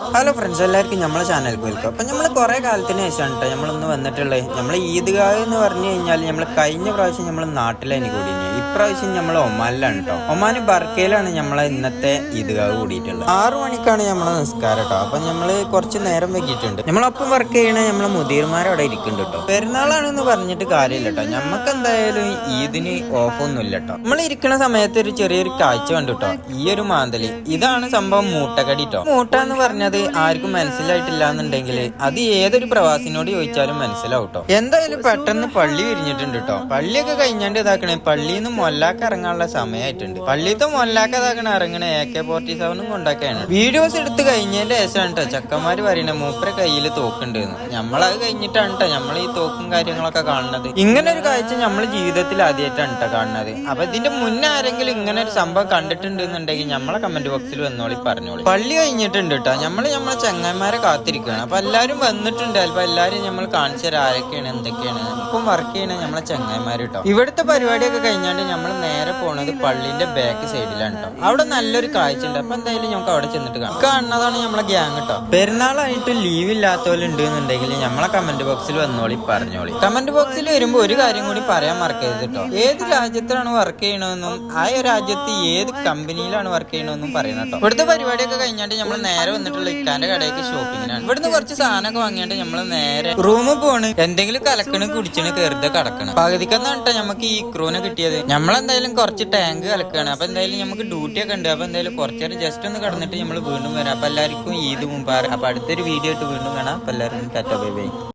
Hello friends, എല്ലാവർക്കും നമ്മളെ ചാനലിലേക്ക് വെൽക്കം. അപ്പം നമ്മൾ കുറേ കാലത്തിന് ശേഷമാണ് കേട്ടോ നമ്മളൊന്ന് വന്നിട്ടുള്ളത്. നമ്മൾ ഈദ്ഗാഹ് എന്ന് പറഞ്ഞു കഴിഞ്ഞാൽ നമ്മൾ കഴിഞ്ഞ പ്രാവശ്യം നമ്മൾ നാട്ടിലാണ് കൂടിയത്. ഇപ്രാവശ്യം നമ്മൾ ഒമാനിലാണ് കേട്ടോ. ഒമാൻ ബർക്കയിലാണ് നമ്മളെ ഇന്നത്തെ ഈദ്ഗാഹ് കൂടിയിട്ടുള്ളത്. 6 മണിക്കാണ് നമ്മളെ നിസ്കാരം കേട്ടോ. അപ്പം നമ്മൾ കുറച്ച് നേരം വൈകിയിട്ടുണ്ട്. നമ്മളൊപ്പം വർക്ക് ചെയ്യണ നമ്മളെ മുതിർമാർ അവിടെ ഇരിക്കുന്നുണ്ട് കേട്ടോ. പെരുന്നാളാണെന്ന് പറഞ്ഞിട്ട് കാര്യമില്ല കേട്ടോ. നമുക്ക് എന്തായാലും ഈദിന് ഓഫൊന്നും ഇല്ല കേട്ടോ. നമ്മൾ ഇരിക്കുന്ന സമയത്ത് ഒരു ചെറിയൊരു കാഴ്ച കണ്ടു കേട്ടോ. ഈ ഒരു മാന്തല്, ഇതാണ് സംഭവം മൂട്ടക്കടി കേട്ടോ. മൂട്ട എന്ന് പറഞ്ഞാൽ അത് ആർക്കും മനസ്സിലായിട്ടില്ല എന്നുണ്ടെങ്കിൽ അത് ഏതൊരു പ്രവാസിനോട് ചോദിച്ചാലും മനസ്സിലാവും കേട്ടോ. എന്തായാലും പെട്ടെന്ന് പള്ളി വിരിഞ്ഞിട്ടുണ്ട് കേട്ടോ. പള്ളിയൊക്കെ കഴിഞ്ഞാണ്ട് ഇതാക്കണേ, പള്ളിയിൽ നിന്ന് മൊല്ലാക്ക ഇറങ്ങാനുള്ള സമയമായിട്ടുണ്ട്. പള്ളിയിലത്തെ മൊല്ലാക്ക ഇതാക്കണ ഇറങ്ങണേ AK-47 കൊണ്ടാക്കാണ്. വീഡിയോസ് എടുത്ത് കഴിഞ്ഞതിന്റെ ശേഷമാണ് കേട്ടോ ചെക്കന്മാര് പറയണേ മൂപ്പരെ കയ്യിൽ തോക്കുണ്ട് എന്ന്. നമ്മളത് കഴിഞ്ഞിട്ടാണ് കേട്ടോ നമ്മൾ ഈ തോക്കും കാര്യങ്ങളൊക്കെ കാണുന്നത്. ഇങ്ങനെ ഒരു കാഴ്ച നമ്മൾ ജീവിതത്തിൽ ആദ്യമായിട്ടാണ് കേട്ടോ കാണുന്നത്. അപ്പൊ ഇതിന്റെ മുന്നേ ആരെങ്കിലും ഇങ്ങനെ ഒരു സംഭവം കണ്ടിട്ടുണ്ട് എന്നുണ്ടെങ്കിൽ നമ്മളെ കമന്റ് ബോക്സിൽ വന്നോളി പറഞ്ഞോളി. പള്ളി കഴിഞ്ഞിട്ടുണ്ട് കേട്ടോ. നമ്മളെ ചങ്ങന്മാരെ കാത്തിരിക്കുകയാണ്. അപ്പൊ എല്ലാരും വന്നിട്ടുണ്ട്. അല്പം എല്ലാരും നമ്മൾ കാണിച്ചു തരാം ആരൊക്കെയാണ് എന്തൊക്കെയാണ് ഇപ്പം വർക്ക് ചെയ്യണ നമ്മളെ ചങ്ങന്മാര് കേട്ടോ. ഇവിടുത്തെ പരിപാടിയൊക്കെ കഴിഞ്ഞാണ്ട് നമ്മൾ നേരെ പോണത് പള്ളിന്റെ ബാക്ക് സൈഡിലാണ് കേട്ടോ. അവിടെ നല്ലൊരു കാഴ്ച ഉണ്ട്. അപ്പൊ എന്തായാലും നമുക്ക് അവിടെ ചെന്നിട്ട് കാണുന്നതാണ് നമ്മളെ ഗ്യാങ് കേട്ടോ. പെരുന്നാളായിട്ട് ലീവ് ഇല്ലാത്തവരുണ്ട് എന്നുണ്ടെങ്കിൽ നമ്മളെ കമന്റ് ബോക്സിൽ വന്നോളി പറഞ്ഞോളി. കമന്റ് ബോക്സിൽ വരുമ്പോ ഒരു കാര്യം കൂടി പറയാൻ മറക്കരുത് കേട്ടോ. ഏത് രാജ്യത്തിലാണ് വർക്ക് ചെയ്യണമെന്നും ആ രാജ്യത്ത് ഏത് കമ്പനിയിലാണ് വർക്ക് ചെയ്യണമെന്നും പറയണം കേട്ടോ. ഇവിടുത്തെ പരിപാടിയൊക്കെ കഴിഞ്ഞാണ്ട് നമ്മൾ നേരെ വന്നിട്ടുള്ള ഇക്കാന്റെ കടയ്ക്ക് ഷോപ്പിങ്ങിനാണ്. ഇവിടുന്ന് കുറച്ച് സാധനമൊക്കെ വാങ്ങിയാണ്ട് നമ്മള് നേരെ റൂമിൽ പോണ്. എന്തെങ്കിലും കലക്കണ് കുടിച്ചിന് കയറുതെ കടക്കണം. പകുതിക്കെന്നാണ് കേട്ടോ നമുക്ക് ഈ ക്രൂനെ കിട്ടിയത്. നമ്മളെന്തായാലും കുറച്ച് ടാങ്ക് കലക്കാണ്. അപ്പൊ എന്തായാലും നമുക്ക് ഡ്യൂട്ടി ഒക്കെ ഉണ്ട്. അപ്പൊ എന്തായാലും കുറച്ചേരം ജസ്റ്റ് ഒന്ന് കടന്നിട്ട് നമ്മൾ വീണ്ടും വരാം. അപ്പൊ എല്ലാവർക്കും ഈദ് മുബാറക്. അപ്പൊ അടുത്തൊരു വീഡിയോ ആയിട്ട് വീണ്ടും കാണാം. അപ്പൊ എല്ലാവർക്കും ടാറ്റാ ബൈ ബൈ.